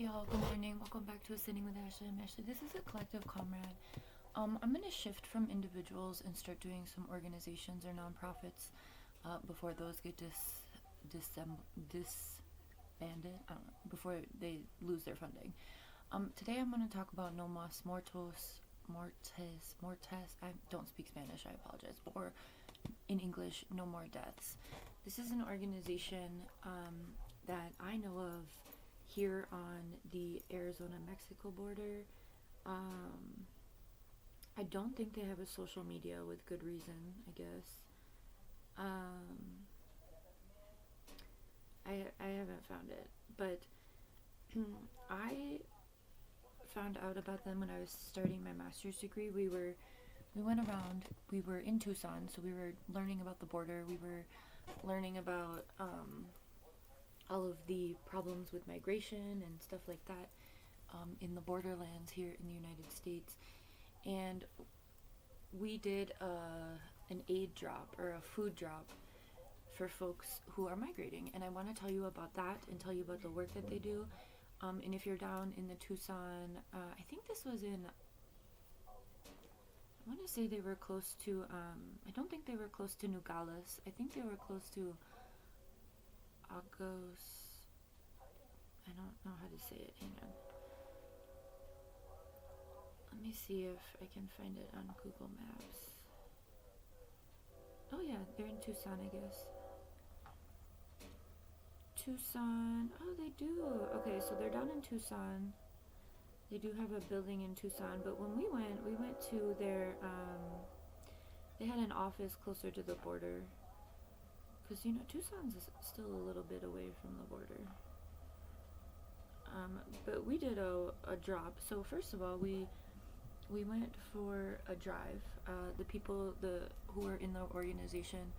Hey y'all, good morning. Welcome back to A Sitting with Ashley. I'm Ashley. This is a collective comrade. I'm going to shift from individuals and start doing some organizations or nonprofits before those get disbanded. I don't know, before they lose their funding. Today I'm going to talk about No Mas Mortes. I don't speak Spanish, I apologize. Or in English, No More Deaths. This is an organization that I know of here on the Arizona-Mexico border. I don't think they have a social media with good reason, I guess. I haven't found it, but I found out about them when I was starting my master's degree. We went around, we were in Tucson, so we were learning about the border, we were learning about all of the problems with migration and stuff like that in the borderlands here in the United States. And we did an aid drop or a food drop for folks who are migrating. And I want to tell you about that and tell you about the work that they do. And if you're down in the Tucson, I think this was in, I want to say they were close to, I don't think they were close to Nogales. I think they were close to Agos. I don't know how to say it. Hang on. Let me see if I can find it on Google Maps. Oh yeah, they're in Tucson, I guess. Tucson. Oh, they do. Okay, so they're down in Tucson. They do have a building in Tucson, but when we went to their, they had an office closer to the border. Because, you know, Tucson's still a little bit away from the border. But we did a drop. So first of all, we went for a drive. The people who are in the organization,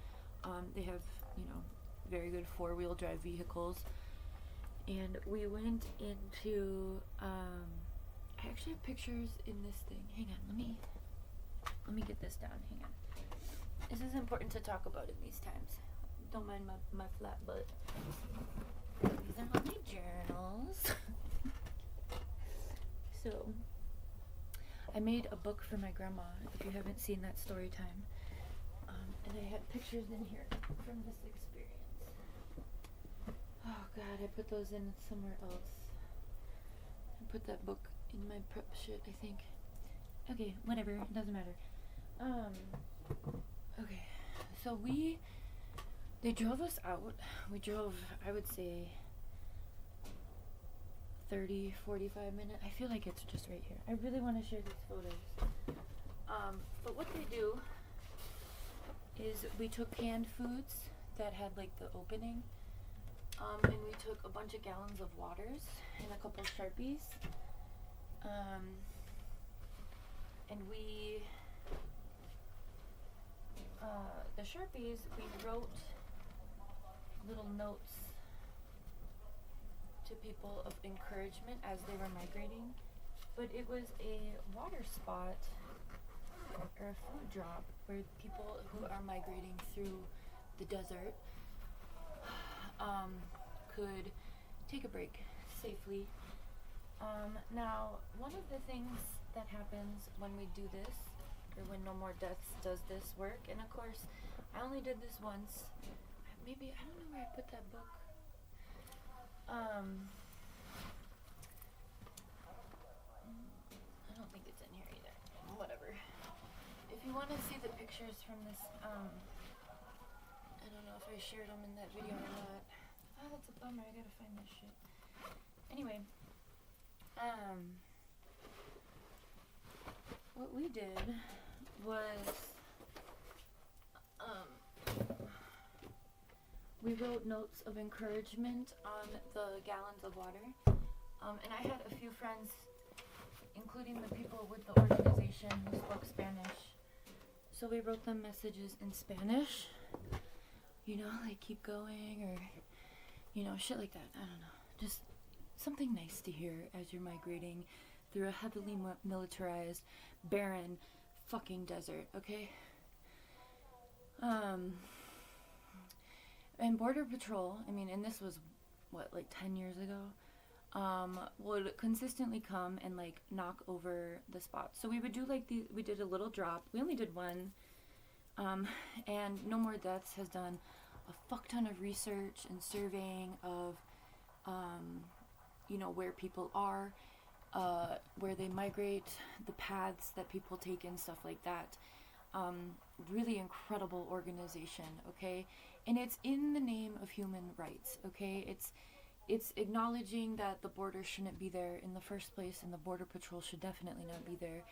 they have, you know, very good four-wheel drive vehicles. And we went into, I actually have pictures in this thing. Hang on, let me get this down. Hang on. This is important to talk about in these times. Don't mind my flat butt. These are all my journals. So, I made a book for my grandma, if you haven't seen that story time. And I had pictures in here from this experience. Oh god, I put those in somewhere else. I put that book in my prep shit, I think. Okay, whatever, it doesn't matter. Okay, so they drove us out. We drove, I would say, 30, 45 minutes. I feel like it's just right here. I really want to share these photos. But what they do is we took canned foods that had like the opening, and we took a bunch of gallons of waters and a couple Sharpies, and the Sharpies, we wrote little notes to people of encouragement as they were migrating, but it was a water spot or a food drop where people who are migrating through the desert could take a break safely. Now, one of the things that happens when we do this, or when No More Deaths does this work, and of course, I only did this once. Maybe, I don't know where I put that book. I don't think it's in here either. Whatever. If you want to see the pictures from this, I don't know if I shared them in that video or not. Oh, that's a bummer. I gotta find this shit. Anyway, what we did was, we wrote notes of encouragement on the gallons of water, and I had a few friends, including the people with the organization who spoke Spanish, so we wrote them messages in Spanish, you know, like keep going, or, you know, shit like that. I don't know, just something nice to hear as you're migrating through a heavily militarized, barren fucking desert, okay? And Border Patrol, I mean, and this was, what, like 10 years ago? would consistently come and like knock over the spots. So we would do like we did a little drop. We only did one. And No More Deaths has done a fuck ton of research and surveying of, um, where people are, where they migrate, the paths that people take, and stuff like that. Um, Really incredible organization, okay? And it's in the name of human rights, okay? It's acknowledging that the border shouldn't be there in the first place, and the border patrol should definitely not be there.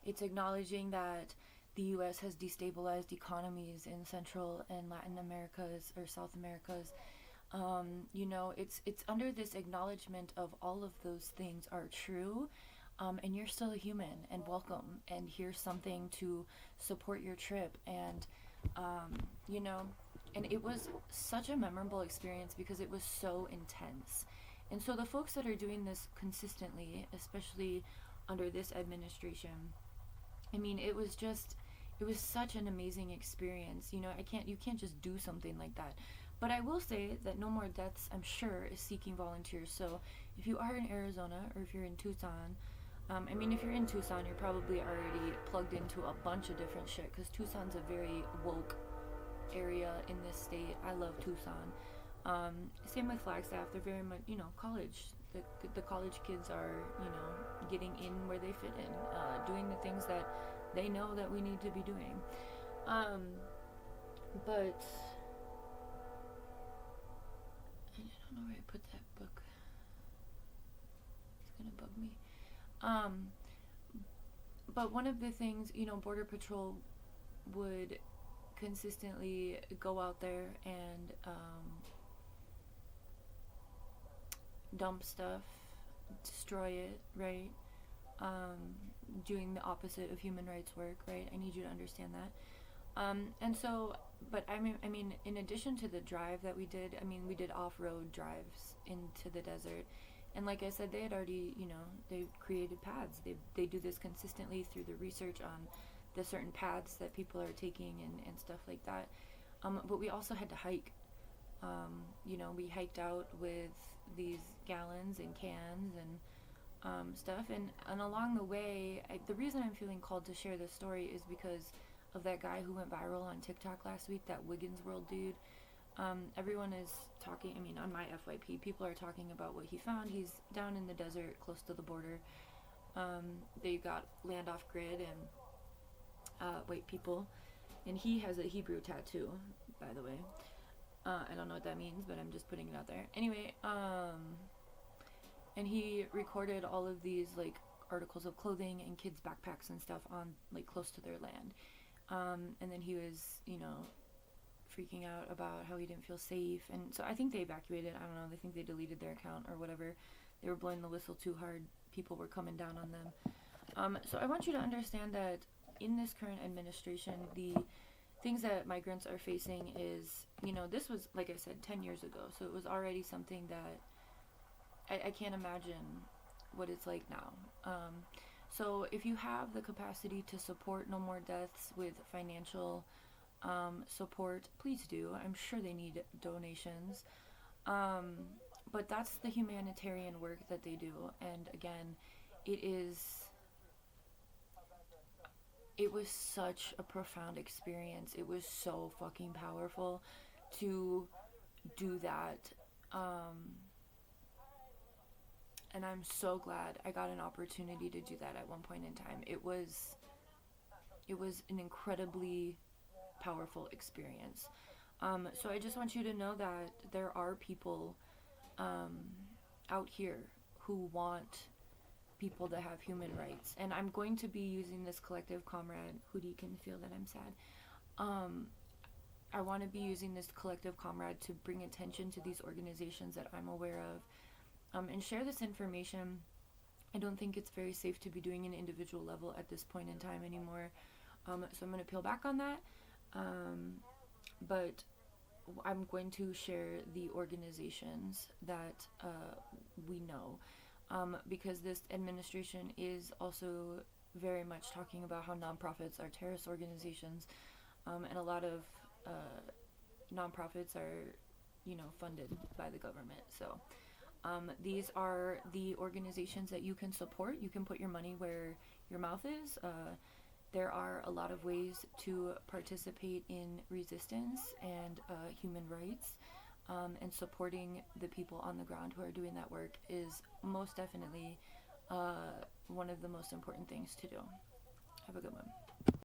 It's acknowledging that the U.S. has destabilized economies in Central and Latin Americas or South Americas. It's under this acknowledgement of all of those things are true, and you're still a human and welcome. And here's something to support your trip, and um, you know, and it was such a memorable experience because it was so intense. And so the folks that are doing this consistently, especially under this administration, I mean, it was such an amazing experience. You can't just do something like that. But I will say that No More Deaths, I'm sure, is seeking volunteers. So if you are in Arizona or if you're in Tucson, if you're in Tucson, you're probably already plugged into a bunch of different shit because Tucson's a very woke area in this state. I love Tucson. Same with Flagstaff. They're very much, college. The college kids are, getting in where they fit in, doing the things that they know that we need to be doing. Um, but I don't know where I put that book. It's gonna bug me. Um, but one of the things, Border Patrol would consistently go out there and dump stuff, destroy it, right? Um, Doing the opposite of human rights work, right? I need you to understand that. And so, but in addition to the drive that we did, we did off-road drives into the desert. And like I said, they had already, they created paths. They do this consistently through the research on the certain paths that people are taking and stuff like that. But we also had to hike. We hiked out with these gallons and cans and stuff. And along the way, the reason I'm feeling called to share this story is because of that guy who went viral on TikTok last week, that Wiggins World dude. Everyone is talking, on my FYP, people are talking about what he found. He's down in the desert close to the border. They got land off grid and white people. And he has a Hebrew tattoo, by the way. I don't know what that means, but I'm just putting it out there. Anyway, and he recorded all of these, like, articles of clothing and kids' backpacks and stuff on, like, close to their land. And then he was, freaking out about how he didn't feel safe. And so I think they evacuated. I don't know. I think they deleted their account or whatever. They were blowing the whistle too hard. People were coming down on them. So I want you to understand that in this current administration, the things that migrants are facing is, this was, like I said, 10 years ago. So it was already something that I can't imagine what it's like now. So if you have the capacity to support No More Deaths with financial support, please do. I'm sure they need donations. But that's the humanitarian work that they do. And again, it was such a profound experience. It was so fucking powerful to do that. And I'm so glad I got an opportunity to do that at one point in time. It was an incredibly powerful experience. So I just want you to know that there are people out here who want people to have human rights. And I'm going to be using this collective comrade. Hootie can feel that I'm sad. I want to be using this collective comrade to bring attention to these organizations that I'm aware of, and share this information. I don't think it's very safe to be doing an individual level at this point in time anymore. So I'm going to peel back on that. But I'm going to share the organizations that we know. Because this administration is also very much talking about how nonprofits are terrorist organizations, and a lot of nonprofits are, funded by the government. So These are the organizations that you can support. You can put your money where your mouth is. There are a lot of ways to participate in resistance and human rights, and supporting the people on the ground who are doing that work is most definitely one of the most important things to do. Have a good one.